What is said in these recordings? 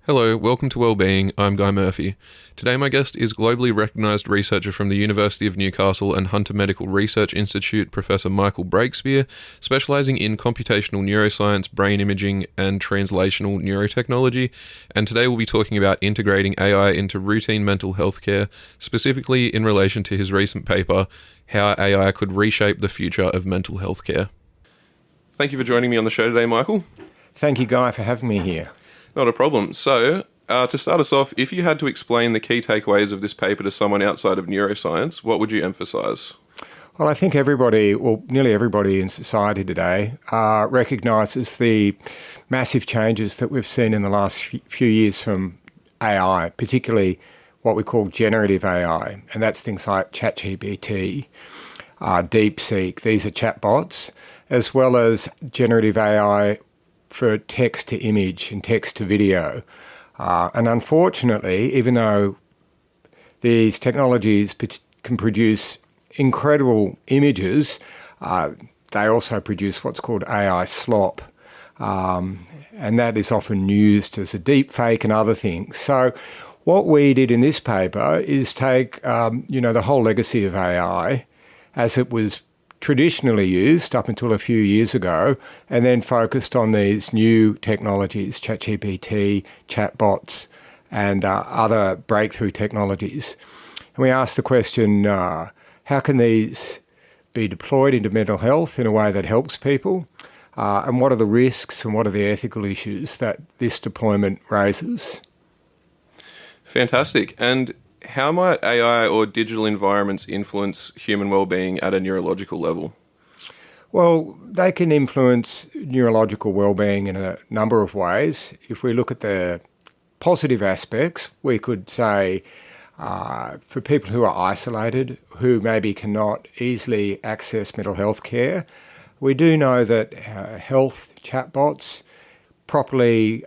Hello, welcome to Wellbeing. I'm Guy Murphy. Today my guest is globally recognised researcher from the University of Newcastle and Hunter Medical Research Institute, Professor Michael Breakspear, specialising in computational neuroscience, brain imaging and translational neurotechnology. And today we'll be talking about integrating AI into routine mental health care, specifically in relation to his recent paper, How AI Could Reshape the Future of Mental Health Care. Thank you for joining me on the show today, Michael. Thank you, Guy, for having me here. Not a problem. So, to start us off, if you had to explain the key takeaways of this paper to someone outside of neuroscience, what would you emphasise? Well, I think nearly everybody in society today recognises the massive changes that we've seen in the last few years from AI, particularly what we call generative AI, and that's things like ChatGPT, DeepSeek. These are chatbots, as well as generative AI for text to image and text to video. And unfortunately, even though these technologies can produce incredible images, they also produce what's called AI slop. And that is often used as a deep fake and other things. So what we did in this paper is take, the whole legacy of AI as it was traditionally used up until a few years ago, and then focused on these new technologies, ChatGPT, chatbots, and other breakthrough technologies. And we asked the question, how can these be deployed into mental health in a way that helps people? And what are the risks and what are the ethical issues that this deployment raises? Fantastic. And how might AI or digital environments influence human well-being at a neurological level? Well, they can influence neurological well-being in a number of ways. If we look at the positive aspects, we could say for people who are isolated, who maybe cannot easily access mental health care, we do know that health chatbots, properly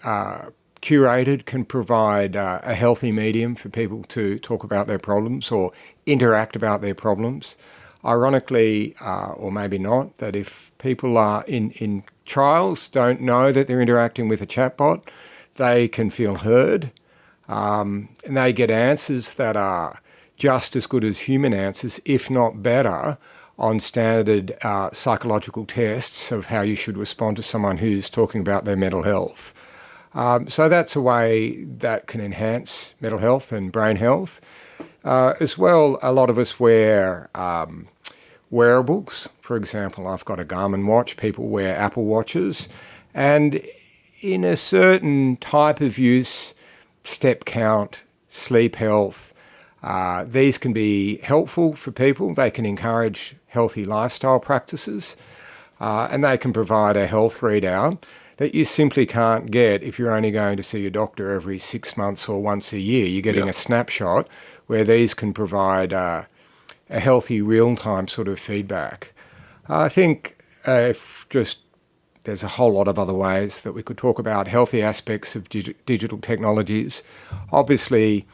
curated, can provide a healthy medium for people to talk about their problems or interact about their problems. Ironically, or maybe not, that if people are in trials don't know that they're interacting with a chatbot, they can feel heard, and they get answers that are just as good as human answers, if not better, on standard psychological tests of how you should respond to someone who's talking about their mental health. So that's a way that can enhance mental health and brain health. As well, a lot of us wear wearables. For example, I've got a Garmin watch. People wear Apple Watches. And in a certain type of use, step count, sleep health, these can be helpful for people. They can encourage healthy lifestyle practices, and they can provide a health readout that you simply can't get if you're only going to see your doctor every 6 months or once a year. You're getting a snapshot where these can provide a healthy real-time sort of feedback. I think there's a whole lot of other ways that we could talk about healthy aspects of digital technologies. Obviously,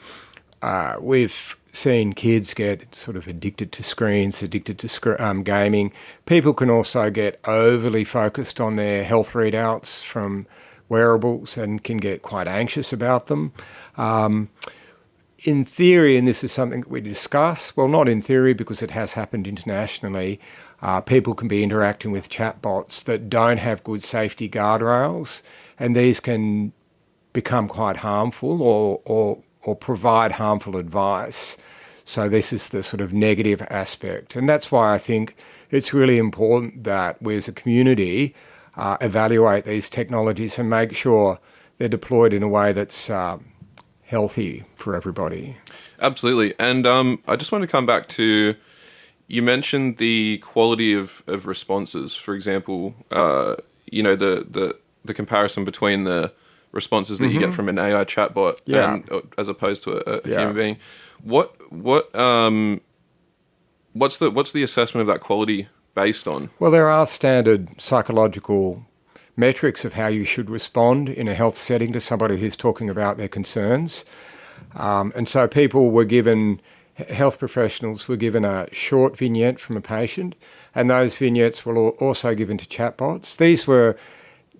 we've seen kids get sort of addicted to screens, addicted to gaming. People can also get overly focused on their health readouts from wearables and can get quite anxious about them. In theory, and this is something that we discuss, well, not in theory because it has happened internationally, people can be interacting with chatbots that don't have good safety guardrails, and these can become quite harmful or provide harmful advice. So this is the sort of negative aspect. And that's why I think it's really important that we as a community evaluate these technologies and make sure they're deployed in a way that's healthy for everybody. Absolutely. And I just want to come back to, you mentioned the quality of responses. For example, the comparison between the responses that you get from an AI chatbot and as opposed to a human being. What's the assessment of that quality based on? Well, there are standard psychological metrics of how you should respond in a health setting to somebody who's talking about their concerns. And so health professionals were given a short vignette from a patient, and those vignettes were also given to chatbots. These were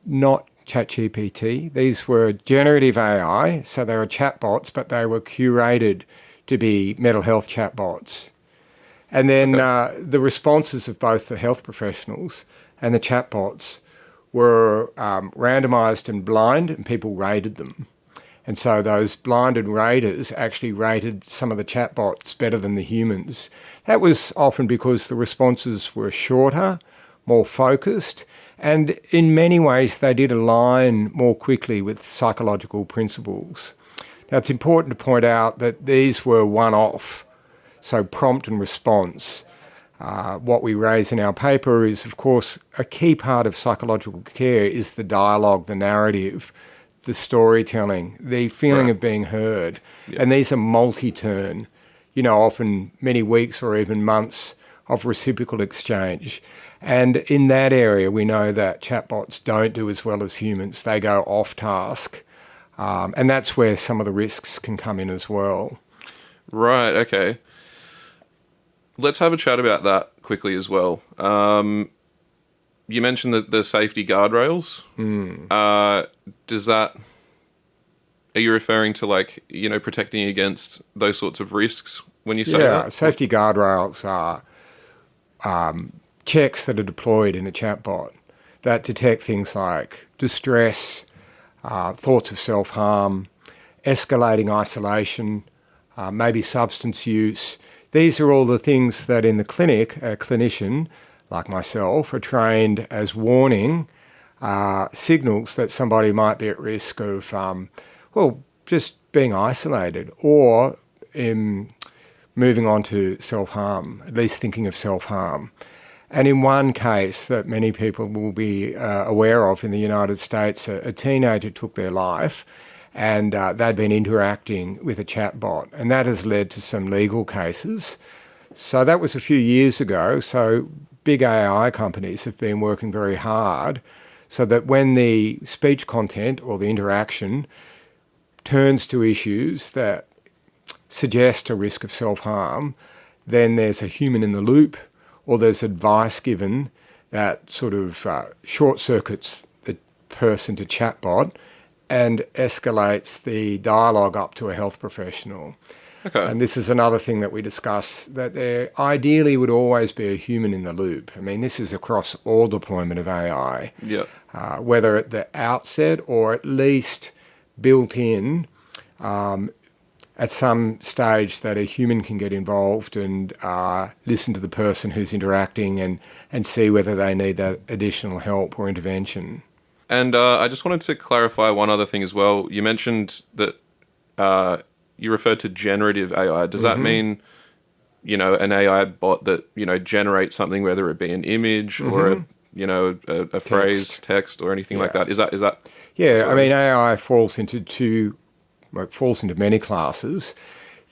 not ChatGPT. These were generative AI, so they were chatbots, but they were curated to be mental health chatbots. And then the responses of both the health professionals and the chatbots were randomised and blind, and people rated them. And so those blinded raters actually rated some of the chatbots better than the humans. That was often because the responses were shorter, more focused, and in many ways they did align more quickly with psychological principles. Now, it's important to point out that these were one-off, so prompt and response. What we raise in our paper is, of course, a key part of psychological care is the dialogue, the narrative, the storytelling, the feeling of being heard. Yep. And these are multi-turn, often many weeks or even months of reciprocal exchange. And in that area, we know that chatbots don't do as well as humans. They go off task. And that's where some of the risks can come in as well. Right, okay. Let's have a chat about that quickly as well. You mentioned the safety guardrails. Are you referring to protecting against those sorts of risks when you say that? Yeah, safety guardrails are checks that are deployed in a chatbot that detect things like distress, thoughts of self-harm, escalating isolation, maybe substance use. These are all the things that in the clinic, a clinician like myself are trained as warning signals that somebody might be at risk of, just being isolated or moving on to self-harm, at least thinking of self-harm. And in one case that many people will be aware of in the United States, a teenager took their life and they'd been interacting with a chatbot, and that has led to some legal cases. So that was a few years ago. So big AI companies have been working very hard so that when the speech content or the interaction turns to issues that suggest a risk of self-harm, then there's a human in the loop, or there's advice given that sort of short circuits the person to chatbot and escalates the dialogue up to a health professional. Okay. And this is another thing that we discuss, that there ideally would always be a human in the loop. I mean, this is across all deployment of AI, whether at the outset or at least built in at some stage that a human can get involved and listen to the person who's interacting and see whether they need that additional help or intervention. And I just wanted to clarify one other thing as well. You mentioned that you referred to generative AI. Does that mean, an AI bot that, generates something, whether it be an image or a phrase, text or anything like that? Is that? Yeah, I mean, AI falls into many classes.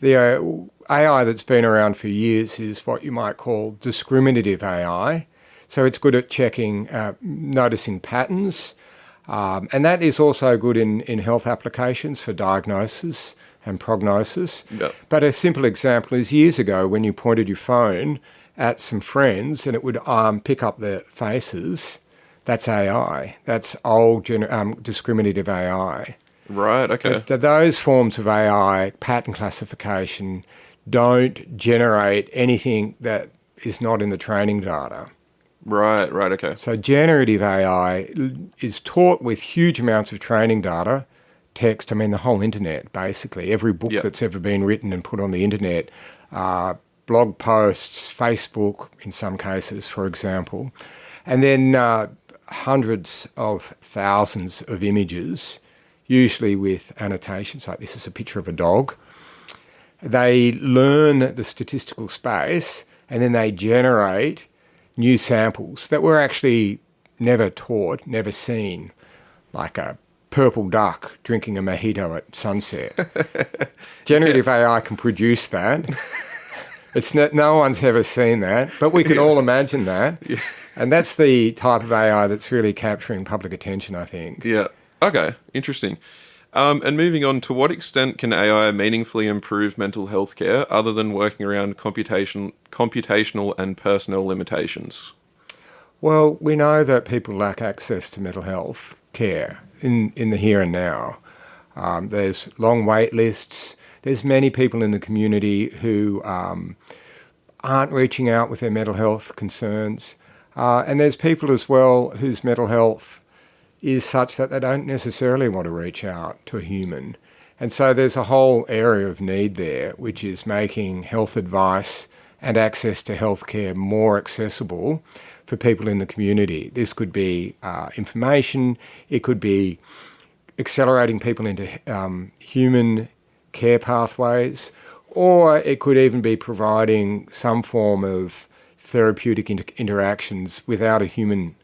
The AI that's been around for years is what you might call discriminative AI. So it's good at checking, noticing patterns. And that is also good in health applications for diagnosis and prognosis. Yep. But a simple example is years ago when you pointed your phone at some friends and it would pick up their faces, that's AI. That's old discriminative AI. Right, okay. But those forms of AI, pattern classification, don't generate anything that is not in the training data. Right, okay. So generative AI is taught with huge amounts of training data, text, the whole internet, basically. Every book that's ever been written and put on the internet, blog posts, Facebook, in some cases, for example. And then hundreds of thousands of images, usually with annotations, like this is a picture of a dog. They learn the statistical space and then they generate new samples that were actually never taught, never seen, like a purple duck drinking a mojito at sunset. Generative AI can produce that. No one's ever seen that, but we can all imagine that. Yeah. And that's the type of AI that's really capturing public attention, I think. Yeah. Okay. Interesting. And moving on, to what extent can AI meaningfully improve mental health care other than working around computational and personnel limitations? Well, we know that people lack access to mental health care in the here and now. There's long wait lists. There's many people in the community who aren't reaching out with their mental health concerns. And there's people as well whose mental health is such that they don't necessarily want to reach out to a human. And so there's a whole area of need there, which is making health advice and access to healthcare more accessible for people in the community. This could be information, it could be accelerating people into human care pathways, or it could even be providing some form of therapeutic interactions without a human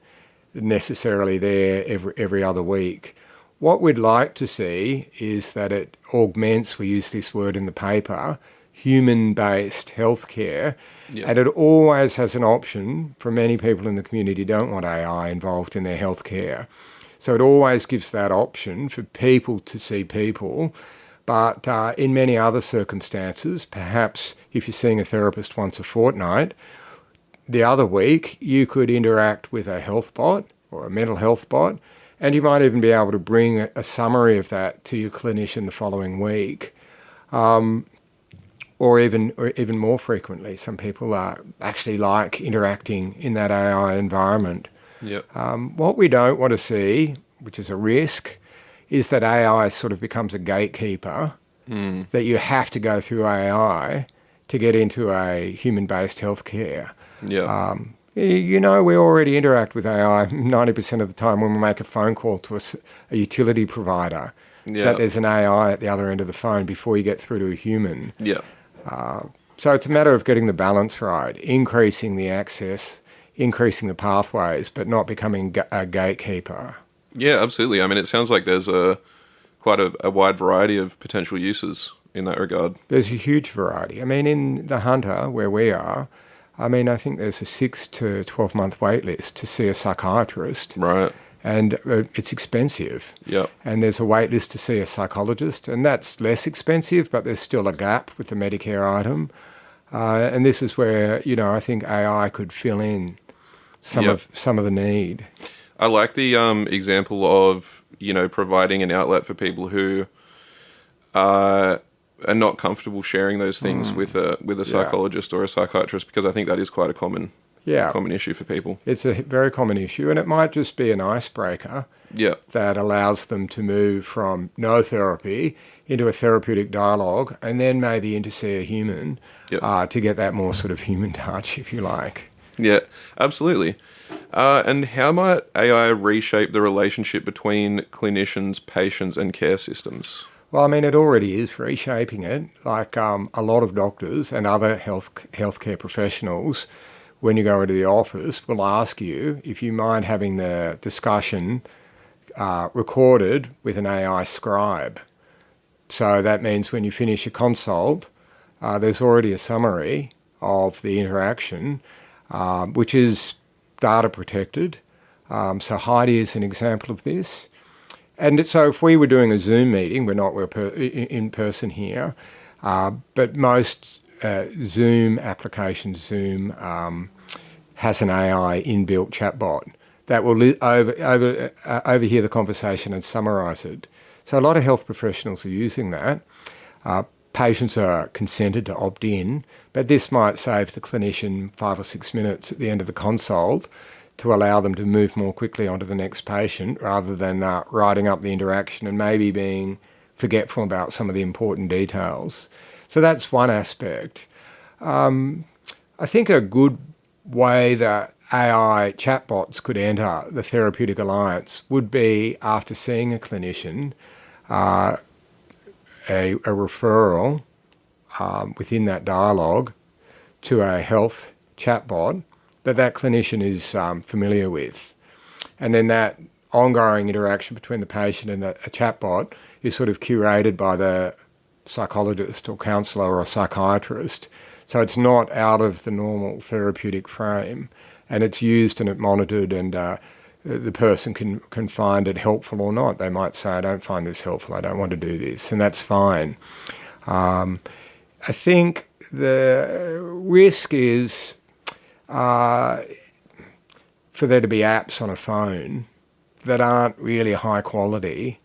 necessarily there every other week. What we'd like to see is that it augments, we use this word in the paper, human-based healthcare, and it always has an option for many people in the community who don't want AI involved in their healthcare. So it always gives that option for people to see people. But in many other circumstances, perhaps if you're seeing a therapist once a fortnight, the other week you could interact with a health bot or a mental health bot, and you might even be able to bring a summary of that to your clinician the following week. Or even more frequently, some people actually like interacting in that AI environment. Yep. What we don't want to see, which is a risk, is that AI sort of becomes a gatekeeper, that you have to go through AI to get into a human-based healthcare. Yeah. We already interact with AI 90% of the time when we make a phone call to a utility provider, that there's an AI at the other end of the phone before you get through to a human. Yeah. So it's a matter of getting the balance right, increasing the access, increasing the pathways, but not becoming a gatekeeper. Yeah, absolutely. I mean, it sounds like there's quite a wide variety of potential uses in that regard. There's a huge variety. I mean, in the Hunter, where we are, I think there's a 6 to 12 month wait list to see a psychiatrist. Right. And it's expensive. Yeah. And there's a wait list to see a psychologist, and that's less expensive, but there's still a gap with the Medicare item. And this is where, I think AI could fill in some of the need. I like the example of, providing an outlet for people who are not comfortable sharing those things with a psychologist or a psychiatrist, because I think that is quite a common issue for people. It's a very common issue, and it might just be an icebreaker that allows them to move from no therapy into a therapeutic dialogue, and then maybe into see a human to get that more sort of human touch, if you like. Yeah, absolutely. And how might AI reshape the relationship between clinicians, patients, and care systems? Well, I mean, it already is reshaping it. Like a lot of doctors and other healthcare professionals, when you go into the office, will ask you if you mind having the discussion recorded with an AI scribe. So that means when you finish a consult, there's already a summary of the interaction, which is data protected. So Heidi is an example of this. And so if we were doing a Zoom meeting, we're in person here, but most Zoom applications, Zoom has an AI inbuilt chatbot that will overhear the conversation and summarise it. So a lot of health professionals are using that. Patients are consented to opt in, but this might save the clinician 5 or 6 minutes at the end of the consult to allow them to move more quickly onto the next patient, rather than writing up the interaction and maybe being forgetful about some of the important details. So that's one aspect. I think a good way that AI chatbots could enter the therapeutic alliance would be, after seeing a clinician, a referral within that dialogue to a health chatbot that clinician is familiar with. And then that ongoing interaction between the patient and a chatbot is sort of curated by the psychologist or counsellor or psychiatrist. So it's not out of the normal therapeutic frame, and it's used and it's monitored, and the person can find it helpful or not. They might say, I don't find this helpful, I don't want to do this, and that's fine. I think the risk is for there to be apps on a phone that aren't really high quality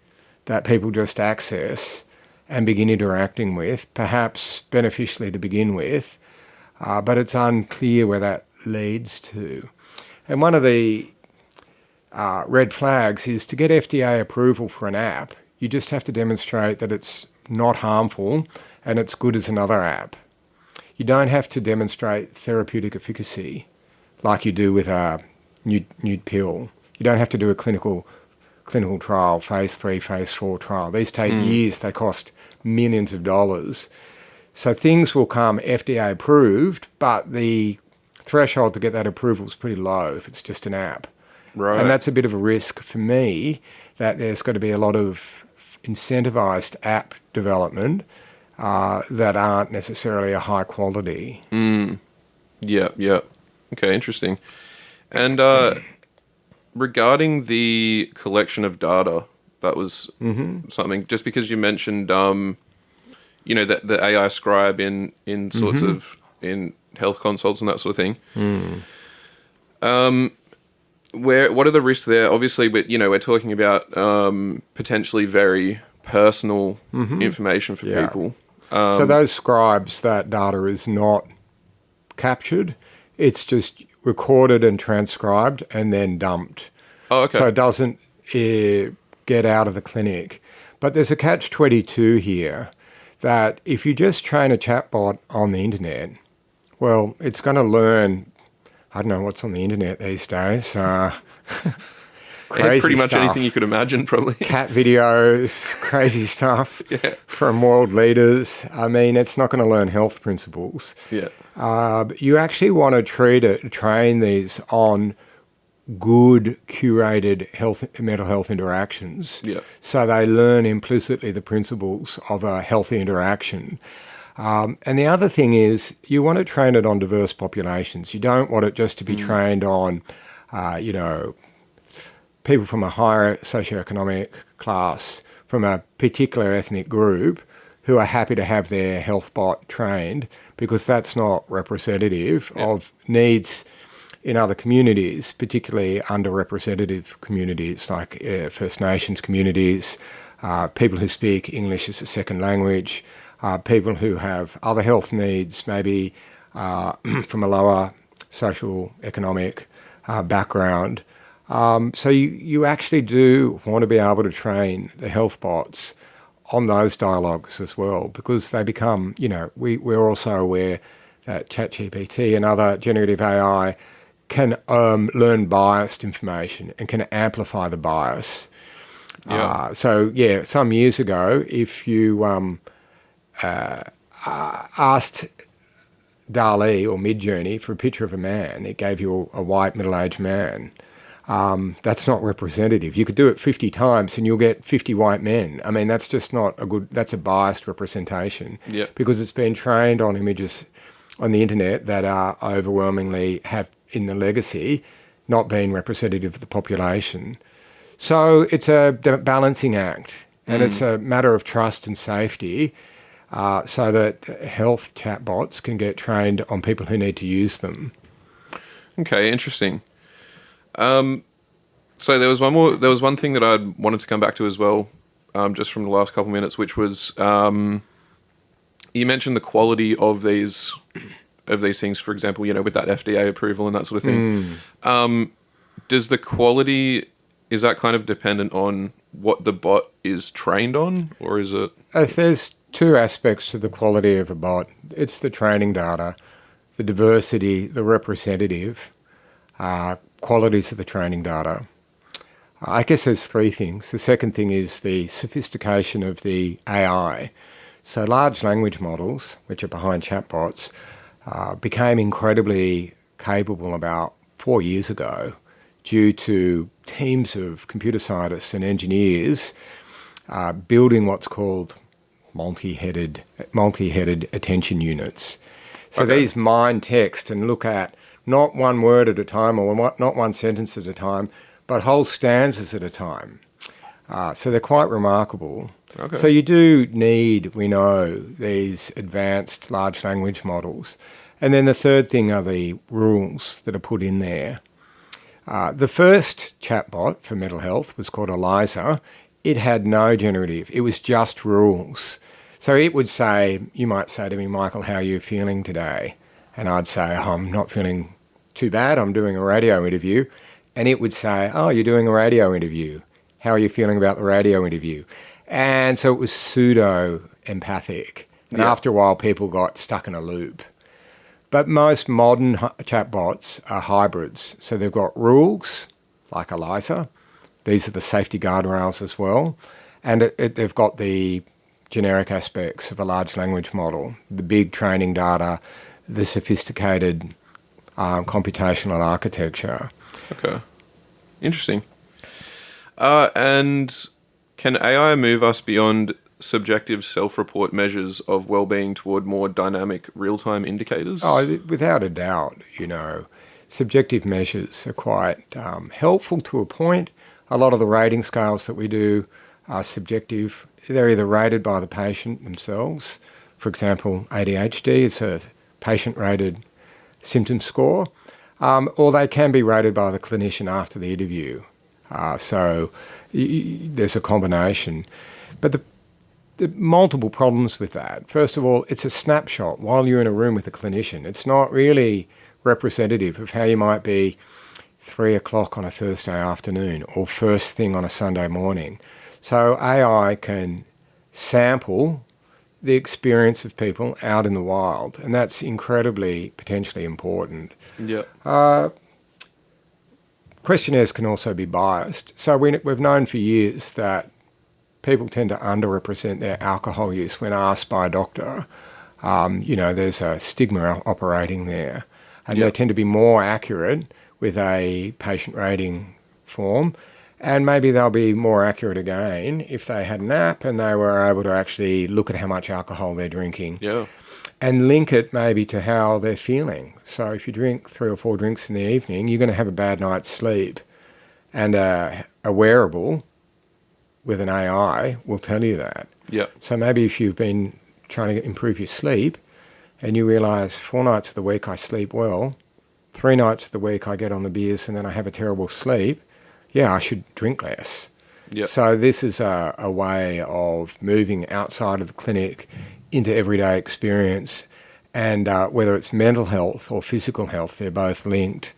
that people just access and begin interacting with, perhaps beneficially to begin with, but it's unclear where that leads to. And one of the red flags is to get FDA approval for an app, you just have to demonstrate that it's not harmful and it's good as another app. You don't have to demonstrate therapeutic efficacy like you do with a nude pill. You don't have to do a clinical trial, phase 3, phase 4 trial. These take years, they cost millions of dollars. So things will come FDA approved, but the threshold to get that approval is pretty low if it's just an app. Right. And that's a bit of a risk for me, that there's got to be a lot of incentivized app development that aren't necessarily a high quality. Yeah. Okay, interesting. And regarding the collection of data, that was something, just because you mentioned, that the AI scribe in sorts of, in health consults and that sort of thing. What are the risks there? Obviously, we're talking about potentially very personal information for people. So those scribes, that data is not captured. It's just recorded and transcribed and then dumped. Oh, okay. So it doesn't get out of the clinic. But there's a catch-22 here, that if you just train a chatbot on the internet, well, it's going to learn, I don't know what's on the internet these days. Crazy pretty much stuff. anything you could imagine, probably. Cat videos, crazy stuff from world leaders. I mean, it's not going to learn health principles. Yeah. You actually want to train these on good curated mental health interactions. Yeah. So they learn implicitly the principles of a healthy interaction. And the other thing is, you want to train it on diverse populations. You don't want it just to be trained on, people from a higher socioeconomic class, from a particular ethnic group, who are happy to have their health bot trained, because that's not representative of needs in other communities, particularly underrepresented communities like First Nations communities, people who speak English as a second language, people who have other health needs, maybe from a lower social economic background. So you actually do want to be able to train the health bots on those dialogues as well, because they become, we're also aware that ChatGPT and other generative AI can learn biased information and can amplify the bias. Some years ago, if you asked DALL-E or Midjourney for a picture of a man, it gave you a white middle-aged man. That's not representative. You could do it 50 times and you'll get 50 white men. I mean, that's just not that's a biased representation. Because it's been trained on images on the internet that are overwhelmingly have in the legacy not being representative of the population. So it's a balancing act, and it's a matter of trust and safety, so that health chatbots can get trained on people who need to use them. Okay, interesting. So there was one thing that I wanted to come back to as well, just from the last couple of minutes, which was, you mentioned the quality of these things, for example, with that FDA approval and that sort of thing. Does the quality, is that kind of dependent on what the bot is trained on, or is it? There's two aspects to the quality of a bot. It's the training data, the diversity, the representative qualities of the training data. I guess there's three things. The second thing is the sophistication of the AI. So large language models, which are behind chatbots, became incredibly capable about 4 years ago due to teams of computer scientists and engineers building what's called multi-headed attention units. So these mine text and look at not one word at a time or not one sentence at a time, but whole stanzas at a time. So they're quite remarkable. Okay. So you do need, we know, these advanced large language models. And then the third thing are the rules that are put in there. The first chatbot for mental health was called Eliza. It had no generative. It was just rules. So it would say, you might say to me, Michael, how are you feeling today? And I'd say, oh, I'm not feeling too bad. I'm doing a radio interview. And it would say, oh, you're doing a radio interview. How are you feeling about the radio interview? And so it was pseudo-empathic. And after a while, people got stuck in a loop. But most modern chatbots are hybrids. So they've got rules, like Eliza. These are the safety guardrails as well. And they've got the generic aspects of a large language model, the big training data, the sophisticated computational architecture. Okay. Interesting. And can AI move us beyond subjective self-report measures of well-being toward more dynamic real-time indicators? Oh, without a doubt, subjective measures are quite helpful to a point. A lot of the rating scales that we do are subjective. They're either rated by the patient themselves. For example, ADHD is a patient-rated symptom score, or they can be rated by the clinician after the interview. So there's a combination. But the multiple problems with that. First of all, it's a snapshot while you're in a room with a clinician. It's not really representative of how you might be 3 o'clock on a Thursday afternoon or first thing on a Sunday morning. So AI can sample the experience of people out in the wild, and that's incredibly potentially important. Yeah. Questionnaires can also be biased. So we've known for years that people tend to underrepresent their alcohol use when asked by a doctor. There's a stigma operating there. And they tend to be more accurate with a patient rating form. And maybe they'll be more accurate again if they had an app and they were able to actually look at how much alcohol they're drinking. Yeah. And link it maybe to how they're feeling. So if you drink 3 or 4 drinks in the evening, you're going to have a bad night's sleep. And a wearable with an AI will tell you that. Yeah. So maybe if you've been trying to improve your sleep and you realise 4 nights of the week I sleep well, 3 nights of the week I get on the beers and then I have a terrible sleep, I should drink less. Yep. So this is a way of moving outside of the clinic into everyday experience, and whether it's mental health or physical health, they're both linked.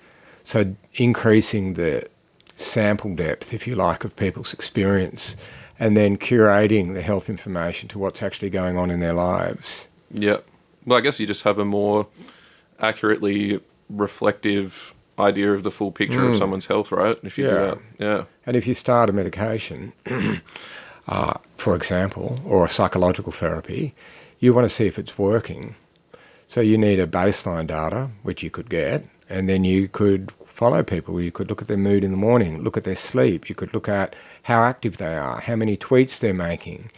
So increasing the sample depth, if you like, of people's experience, and then curating the health information to what's actually going on in their lives. Yeah. Well, I guess you just have a more accurately reflective idea of the full picture of someone's health, right? If you do that. Yeah. And if you start a medication, for example, or a psychological therapy, you want to see if it's working. So you need a baseline data, which you could get, and then you could follow people. You could look at their mood in the morning, look at their sleep. You could look at how active they are, how many tweets they're making,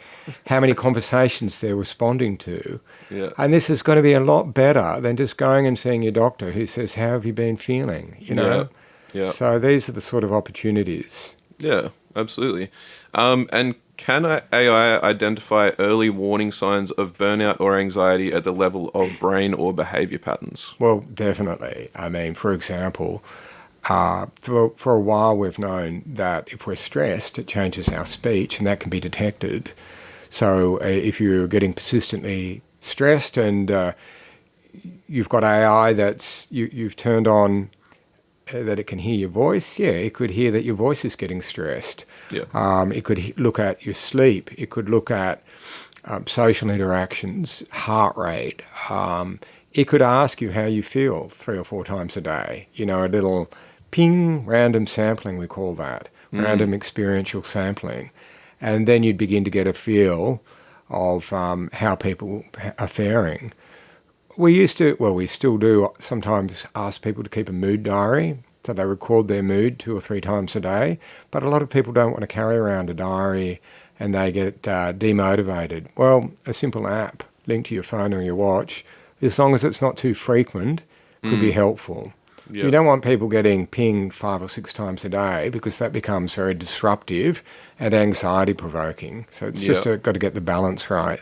how many conversations they're responding to. Yeah. And this is going to be a lot better than just going and seeing your doctor who says, how have you been feeling? Yeah. So these are the sort of opportunities. Yeah, absolutely. And can AI identify early warning signs of burnout or anxiety at the level of brain or behavior patterns? Well, definitely. I mean, for example, for a while we've known that if we're stressed, it changes our speech, and that can be detected. So if you're getting persistently stressed and you've got AI that's you've turned on that it can hear your voice, it could hear that your voice is getting stressed. Yeah. It could look at your sleep. It could look at social interactions, heart rate. It could ask you how you feel 3 or 4 times a day. A little ping, random sampling, we call that, random experiential sampling. And then you'd begin to get a feel of how people are faring. We still do sometimes ask people to keep a mood diary, so they record their mood 2 or 3 times a day. But a lot of people don't want to carry around a diary and they get demotivated. Well, a simple app linked to your phone or your watch, as long as it's not too frequent, could be helpful. Yep. You don't want people getting pinged 5 or 6 times a day because that becomes very disruptive and anxiety provoking. So it's just got to get the balance right.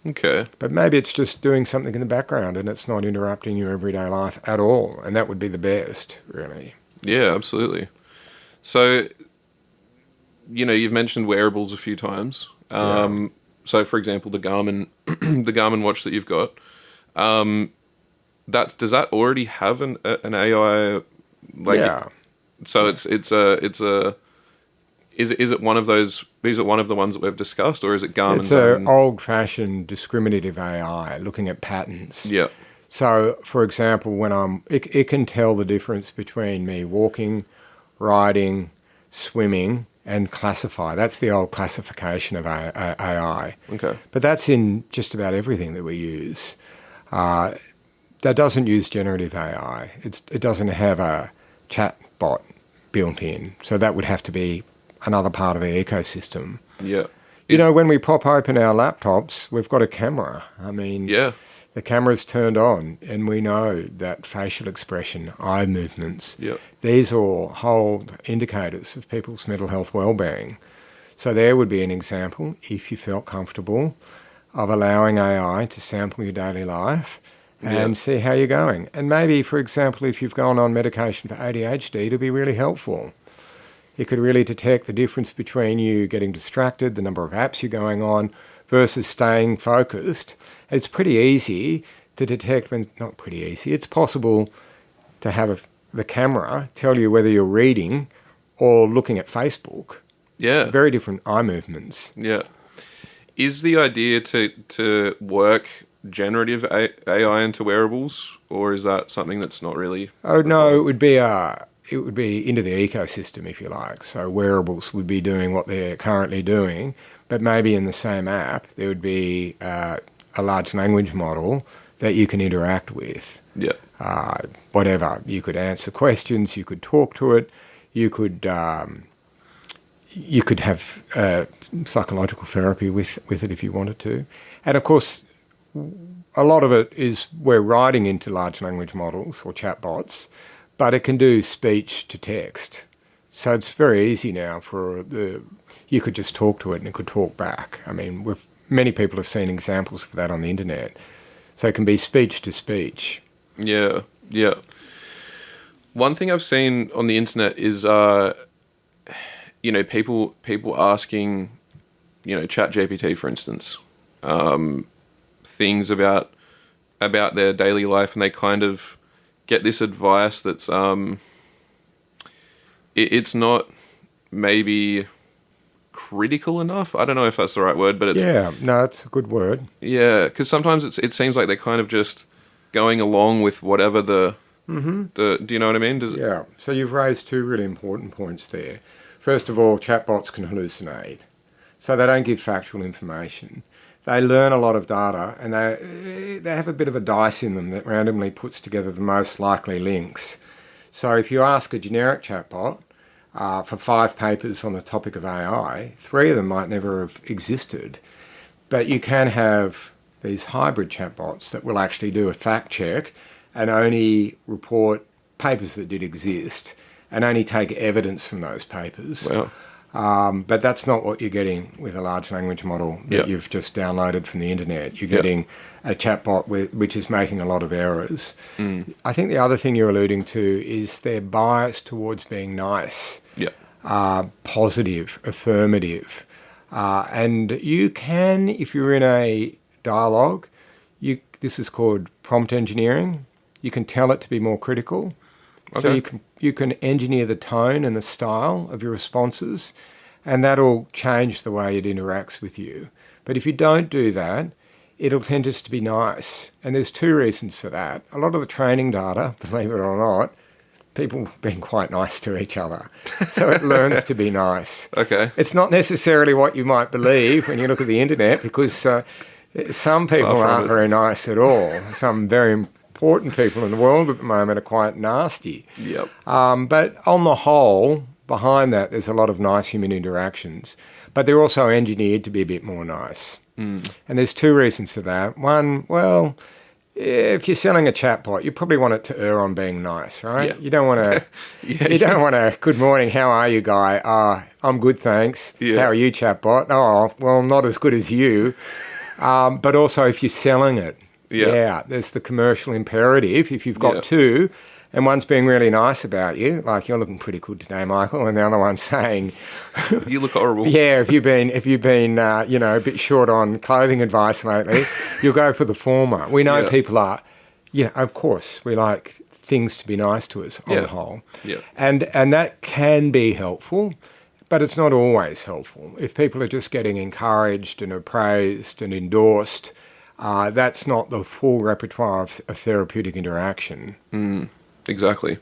Okay. But maybe it's just doing something in the background and it's not interrupting your everyday life at all. And that would be the best, really. Yeah, absolutely. So, you've mentioned wearables a few times. Yeah. So, for example, the Garmin, the Garmin watch that you've got, does that already have an AI? Like, Yeah. so is it one of those? Is it one of the ones that we've discussed, or is it It's Garmin's a own? old-fashioned discriminative AI looking at patterns. Yeah, So, for example, it can tell the difference between me walking, riding, swimming, and classify. That's the old classification of AI. okay, But that's in just about everything that we use. Uh, that doesn't use generative AI. It doesn't have a chat bot built in. So that would have to be another part of the ecosystem. yeah, You is know, when we pop open our laptops, we've got a camera. I mean, yeah, the camera's turned on and we know that facial expression, eye movements, yeah, these all hold indicators of people's mental health well-being. So there would be an example, if you felt comfortable, of allowing AI to sample your daily life yeah, and see how you're going. And maybe, for example, if you've gone on medication for ADHD, it'll be really helpful. It could really detect the difference between you getting distracted, the number of apps you're going on, versus staying focused. It's pretty easy to detect when, not pretty easy, it's possible to have the camera tell you whether you're reading or looking at Facebook. yeah, Very different eye movements. yeah. Is the idea to work generative AI into wearables, or is that something that's not really Oh no, required? it would be into the ecosystem, if you like. So wearables would be doing what they're currently doing, but maybe in the same app there would be a large language model that you can interact with. Yeah, Whatever, you could answer questions, you could talk to it, you could have psychological therapy with it if you wanted to, and of course a lot of it is we're writing into large language models or chatbots, but it can do speech to text. So it's very easy now you could just talk to it and it could talk back. I mean, many people have seen examples of that on the internet. So it can be speech to speech. yeah, yeah. One thing I've seen on the internet is people asking, ChatGPT, for instance, things about their daily life, and they kind of get this advice that's it's not maybe critical enough. I don't know if that's the right word, but it's Yeah, no, it's a good word. yeah, because sometimes it seems like they're kind of just going along with whatever the do you know what I mean? Does it? Yeah, so you've raised two really important points there. First of all, chatbots can hallucinate. So they don't give factual information. They learn a lot of data and they have a bit of a dice in them that randomly puts together the most likely links. So if you ask a generic chatbot for 5 papers on the topic of AI, 3 of them might never have existed. But you can have these hybrid chatbots that will actually do a fact check and only report papers that did exist and only take evidence from those papers. Well, But that's not what you're getting with a large language model that Yep. you've just downloaded from the internet. You're Yep. getting a chatbot which is making a lot of errors. I think the other thing you're alluding to is their bias towards being nice, yeah, positive, affirmative. And you can, if you're in a dialogue, this is called prompt engineering. You can tell it to be more critical. So Okay. you can engineer the tone and the style of your responses, and that'll change the way it interacts with you. But if you don't do that, it'll tend just to be nice. And there's 2 reasons for that. A lot of the training data, believe it or not, people being quite nice to each other. So it learns to be nice. Okay. It's not necessarily what you might believe when you look at the internet, because some people Far from aren't it. very nice at all. Some very important people in the world at the moment are quite nasty. Yep. But on the whole, behind that, there's a lot of nice human interactions. But they're also engineered to be a bit more nice. And there's 2 reasons for that. One, well, if you're selling a chatbot, you probably want it to err on being nice, right? Yeah. You don't want to. Yeah, You don't want to. Good morning. How are you, guy? I'm good, thanks. Yeah. How are you, chatbot? Oh, well, not as good as you. But also, if you're selling it, Yeah. there's the commercial imperative. If you've got Yeah. 2, and one's being really nice about you, like you're looking pretty good today, Michael, and the other one's saying, You look horrible. yeah, if you've been a bit short on clothing advice lately, you'll go for the former. We know people are, of course, we like things to be nice to us on the whole, and that can be helpful. But it's not always helpful. If people are just getting encouraged and appraised and endorsed, that's not the full repertoire of therapeutic interaction. Exactly.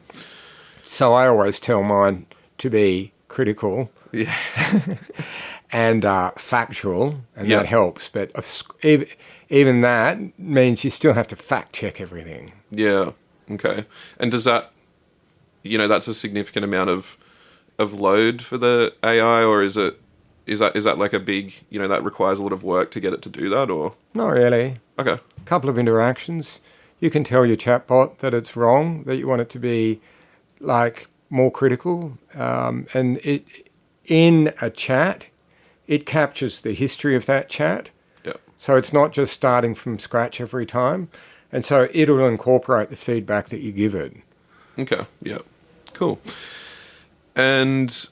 So I always tell mine to be critical and factual, and that helps. But even that means you still have to fact check everything. Yeah. Okay. And does that, that's a significant amount of load for the AI, or is that like a big, that requires a lot of work to get it to do that, or? Not really. Okay. A couple of interactions. You can tell your chatbot that it's wrong, that you want it to be like more critical. And in a chat, it captures the history of that chat. Yeah. So it's not just starting from scratch every time. And so it'll incorporate the feedback that you give it. Okay. Yeah. Cool. And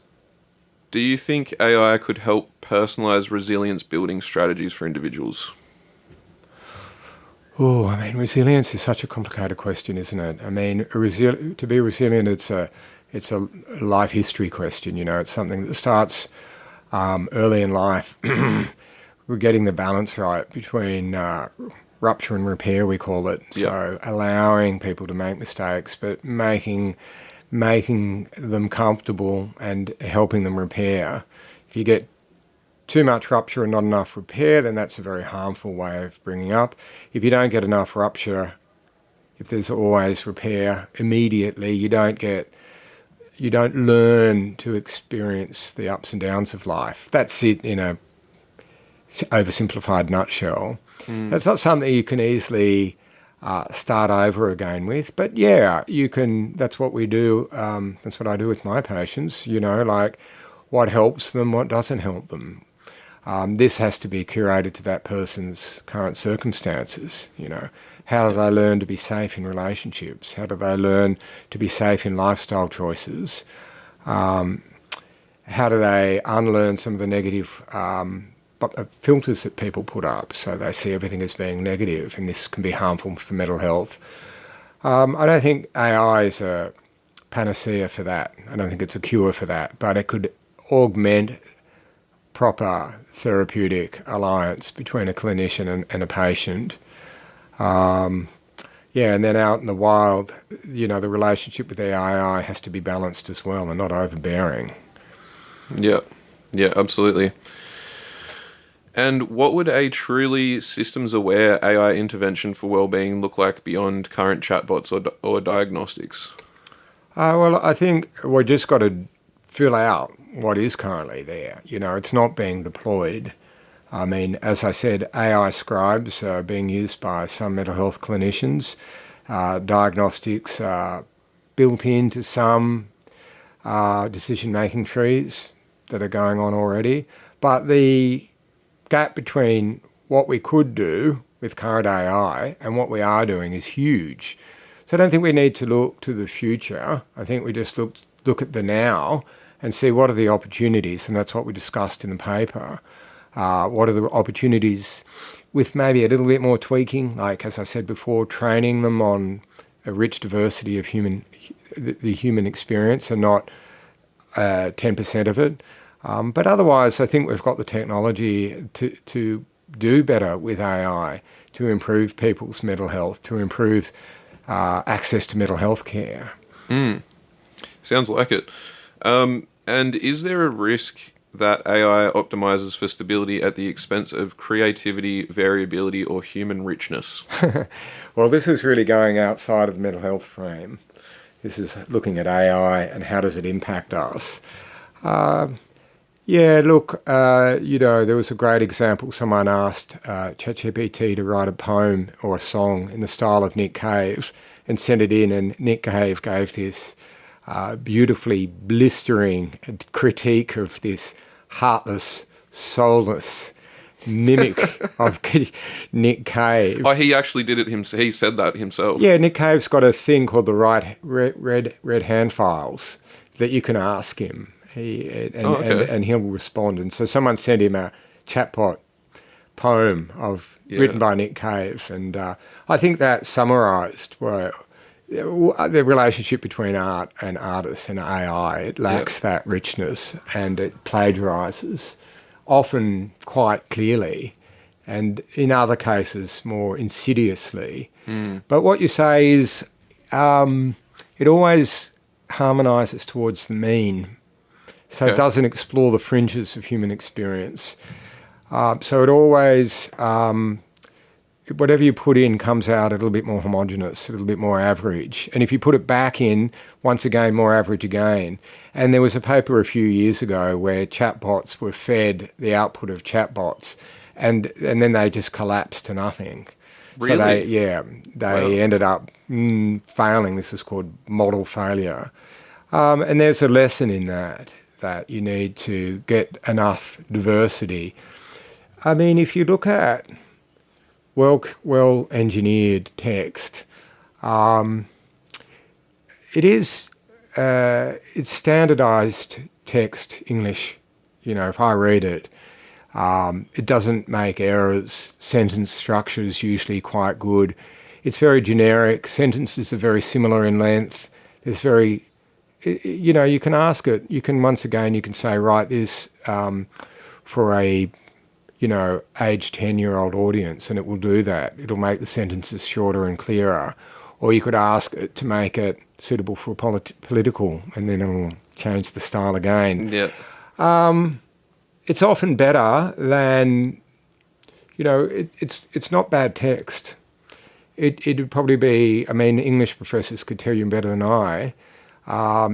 do you think AI could help personalize resilience building strategies for individuals? Oh, resilience is such a complicated question, isn't it? To be resilient, it's a life history question. It's something that starts early in life. We're getting the balance right between rupture and repair, we call it. So allowing people to make mistakes, but making them comfortable and helping them repair. If you get too much rupture and not enough repair, then that's a very harmful way of bringing up. If you don't get enough rupture, if there's always repair immediately, you don't learn to experience the ups and downs of life. That's it in a oversimplified nutshell. That's not something you can easily start over again with. But you can. That's what we do. That's what I do with my patients. Like what helps them, what doesn't help them. This has to be curated to that person's current circumstances. How do they learn to be safe in relationships? How do they learn to be safe in lifestyle choices? How do they unlearn some of the negative filters that people put up, so they see everything as being negative, and this can be harmful for mental health. I don't think AI is a panacea for that. I don't think it's a cure for that, but it could augment proper therapeutic alliance between a clinician and a patient. And then out in the wild, the relationship with the AI has to be balanced as well and not overbearing. Yeah, absolutely. And what would a truly systems-aware AI intervention for wellbeing look like beyond current chatbots or diagnostics? Well, I think we've just got to fill out what is currently there. It's not being deployed. As I said, AI scribes are being used by some mental health clinicians. Diagnostics are built into some decision-making trees that are going on already. But the gap between what we could do with current AI and what we are doing is huge. So I don't think we need to look to the future. I think we just look at the now and see what are the opportunities, and that's what we discussed in the paper. What are the opportunities with maybe a little bit more tweaking, like, as I said before, training them on a rich diversity of the human experience and not 10% of it. But otherwise, I think we've got the technology to do better with AI, to improve people's mental health, to improve access to mental health care. Sounds like it. And is there a risk that AI optimizes for stability at the expense of creativity, variability, or human richness? Well, this is really going outside of the mental health frame. This is looking at AI and how does it impact us. There was a great example. Someone asked ChatGPT to write a poem or a song in the style of Nick Cave and sent it in, and Nick Cave gave this beautifully blistering critique of this heartless, soulless mimic of Nick Cave. Oh, he actually did it himself. He said that himself. Yeah, Nick Cave's got a thing called the red hand files that you can ask him. And he'll respond. And so someone sent him a chatbot poem written by Nick Cave, and I think that summarised the relationship between art and artists and AI. It lacks that richness, and it plagiarises, often quite clearly, and in other cases more insidiously. But what you say is it always harmonises towards the mean, so it doesn't explore the fringes of human experience. So it always, whatever you put in comes out a little bit more homogenous, a little bit more average. And if you put it back in, once again, more average again. And there was a paper a few years ago where chatbots were fed the output of chatbots, and then they just collapsed to nothing. Really? So they ended up failing. This is called model failure. And there's a lesson in that you need to get enough diversity. I mean, if you look at well-engineered text, it's standardized text English. If I read it, it doesn't make errors. Sentence structure is usually quite good. It's very generic. Sentences are very similar in length. There's you can ask it. You can say, write this for a age 10-year-old audience, and it will do that. It'll make the sentences shorter and clearer. Or you could ask it to make it suitable for political, and then it'll change the style again. Yeah. It's often better than, it's not bad text. It'd probably be, English professors could tell you better than I,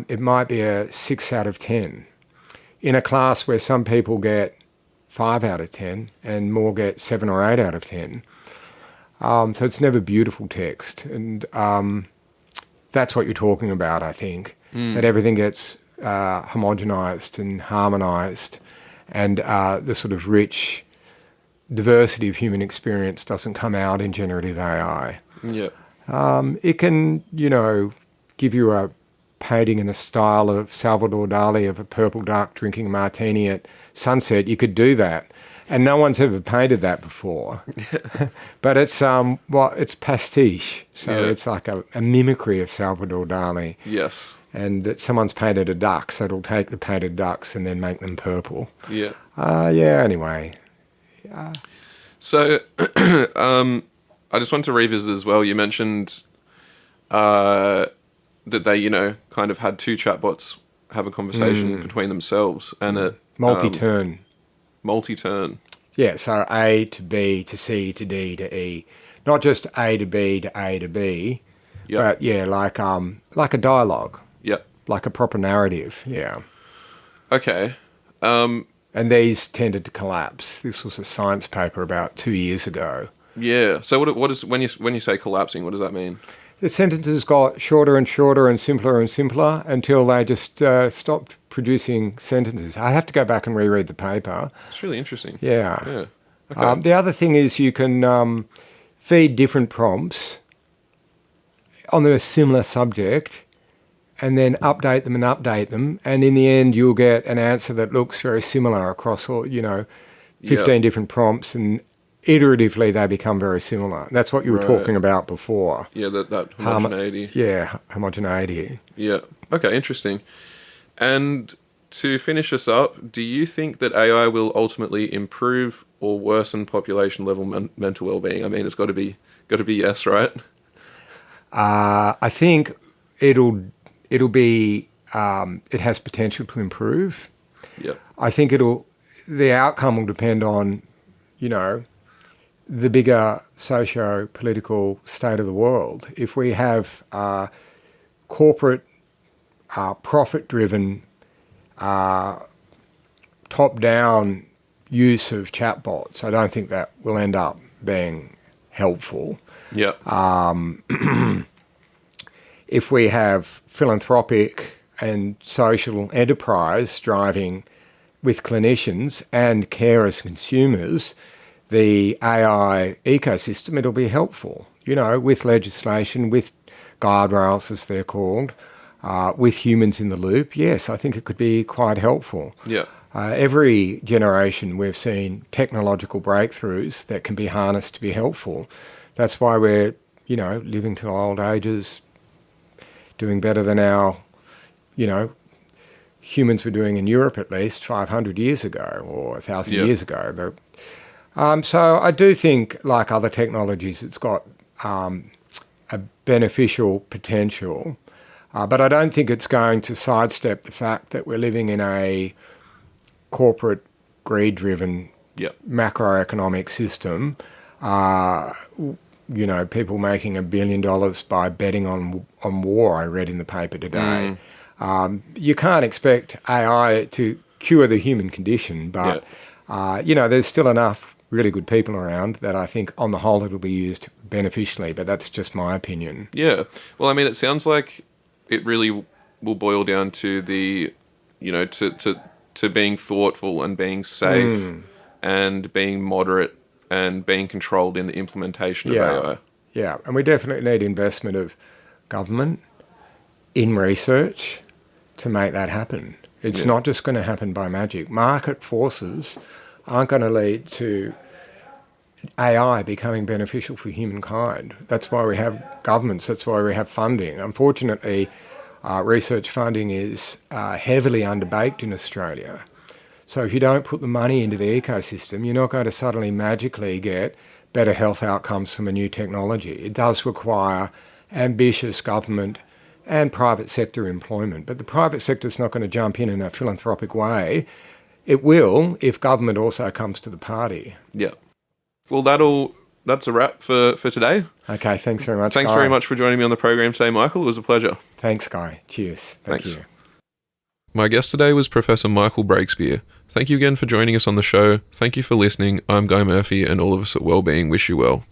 it might be a 6 out of 10. In a class where some people get 5 out of 10 and more get 7 or 8 out of 10. So it's never beautiful text. And that's what you're talking about, I think, that everything gets homogenized and harmonized, and the sort of rich diversity of human experience doesn't come out in generative AI. Yeah. It can, give you a painting in the style of Salvador Dali of a purple duck drinking a martini at sunset. You could do that, and no one's ever painted that before. But it's it's pastiche, so it's like a mimicry of Salvador Dali. Yes. And someone's painted a duck, so it'll take the painted ducks and then make them purple. Yeah. Anyway. So, I just want to revisit as well. You mentioned that they, kind of had two chatbots have a conversation between themselves, and it Multi-turn. Multi-turn. Yeah, so A to B to C to D to E. Not just A to B to A to B, but like a dialogue. Yep. Like a proper narrative, yeah. Okay. And these tended to collapse. This was a science paper about 2 years ago. Yeah. So what is when you say collapsing, what does that mean? The sentences got shorter and shorter and simpler until they just stopped producing sentences. I have to go back and reread the paper. It's really interesting. Yeah. Yeah. Okay. The other thing is you can feed different prompts on a similar subject and then update them, and in the end you'll get an answer that looks very similar across all, 15 different prompts, and iteratively they become very similar. That's what you were talking about before. Yeah, that homogeneity. Homogeneity. Yeah. Okay, interesting. And to finish us up, do you think that AI will ultimately improve or worsen population level mental well-being? I mean, it's got to be yes, right? I think it'll be it has potential to improve. Yep. I think the outcome will depend on, the bigger socio-political state of the world. If we have corporate, profit-driven, top-down use of chatbots, I don't think that will end up being helpful. Yep. If we have philanthropic and social enterprise driving with clinicians and care as consumers, the AI ecosystem, it'll be helpful, with legislation, with guardrails, as they're called, with humans in the loop. Yes, I think it could be quite helpful. Yeah. Every generation we've seen technological breakthroughs that can be harnessed to be helpful. That's why we're, living to old ages, doing better than our, humans were doing in Europe at least 500 years ago or 1,000 years ago. So I do think, like other technologies, it's got a beneficial potential, but I don't think it's going to sidestep the fact that we're living in a corporate, greed-driven macroeconomic system. People making $1 billion by betting on war, I read in the paper today. You can't expect AI to cure the human condition, but, there's still enough really good people around that I think on the whole it'll be used beneficially, but that's just my opinion. Yeah. Well, I mean, it sounds like it really will boil down to the, to being thoughtful and being safe and being moderate and being controlled in the implementation of AI. Yeah, and we definitely need investment of government in research to make that happen. It's not just going to happen by magic. Market forces aren't going to lead to AI becoming beneficial for humankind. That's why we have governments, that's why we have funding. Unfortunately, research funding is heavily underbaked in Australia. So if you don't put the money into the ecosystem, you're not going to suddenly magically get better health outcomes from a new technology. It does require ambitious government and private sector employment, but the private sector is not going to jump in a philanthropic way. It will if government also comes to the party. Yeah. Well, that's a wrap for today. Okay, thanks very much, Thanks Guy. very much for joining me on the program today, Michael. It was a pleasure. Thanks, Guy. Cheers. Thanks. You. My guest today was Professor Michael Breakspear. Thank you again for joining us on the show. Thank you for listening. I'm Guy Murphy, and all of us at Wellbeing wish you well.